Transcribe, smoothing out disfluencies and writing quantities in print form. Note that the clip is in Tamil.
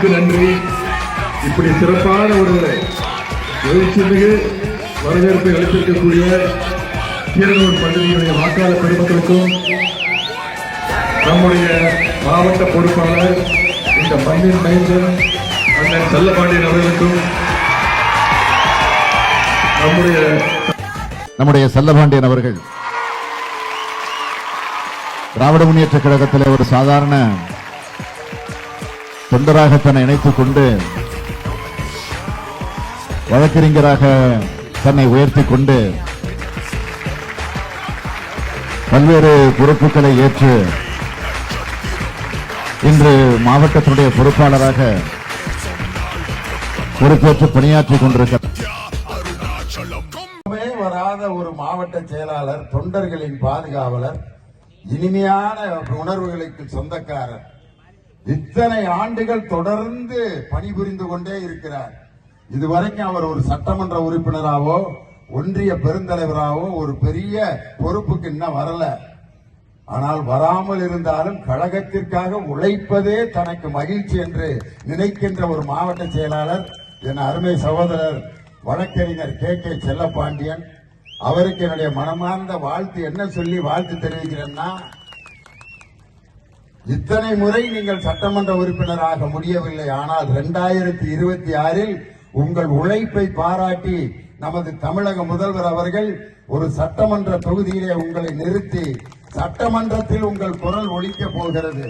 அனைவருக்கு நன்றி. இப்படி சிறப்பான ஒரு எழுச்சிமிகு வரவேற்பை அளித்திருக்கக்கூடிய கீரனூர் பகுதியினுடைய வாக்காளர் பெருமக்களுக்கும் நம்முடைய மாவட்ட பொறுப்பாளர் இந்த மண்ணின் மைந்தன் அண்ணன் செல்லப்பாண்டியன் அவர்களுக்கும் நம்முடைய செல்லப்பாண்டியன் அவர்கள் திராவிட முன்னேற்ற கழகத்தில் ஒரு சாதாரண தொண்டராக தன்னை இணைத்துக் கொண்டு வழக்கறிஞராக தன்னை உயர்த்திக் கொண்டு பல்வேறு பொறுப்புகளை ஏற்று இன்று மாவட்டத்தினுடைய பொறுப்பாளராக பொறுப்பேற்று பணியாற்றிக் கொண்டிருக்கிறார். வராத ஒரு மாவட்ட செயலாளர், தொண்டர்களின் பாதுகாவலர், இனிமையான உணர்வுகளுக்கு சொந்தக்காரர், இத்தனை ஆண்டுகள் தொடர்ந்து பணிபுரிந்து கொண்டே இருக்கிறார். இதுவரைக்கும் அவர் ஒரு சட்டமன்ற உறுப்பினராவோ ஒன்றிய பெருந்தலைவராகவோ ஒரு பெரிய பொறுப்புக்கு இன்னும் வரல. ஆனால் வராமல் இருந்தாலும் கழகத்திற்காக உழைப்பதே தனக்கு மகிழ்ச்சி என்று நினைக்கின்ற ஒரு மாவட்ட செயலாளர் என் அருமை சகோதரர் வழக்கறிஞர் கே செல்லப்பாண்டியன் அவருக்கு என்னுடைய மனமார்ந்த வாழ்த்து. என்ன சொல்லி வாழ்த்து தெரிவிக்கிறேன்னா, இத்தனை முறை நீங்கள் சட்டமன்ற உறுப்பினராக முடியவில்லை, ஆனால் 2026 உங்கள் உழைப்பை பாராட்டி நமது தமிழக முதல்வர் அவர்கள் ஒரு சட்டமன்ற தொகுதியிலே உங்களை நிறுத்தி சட்டமன்றத்தில் உங்கள் குரல் ஒலிக்க போகிறது.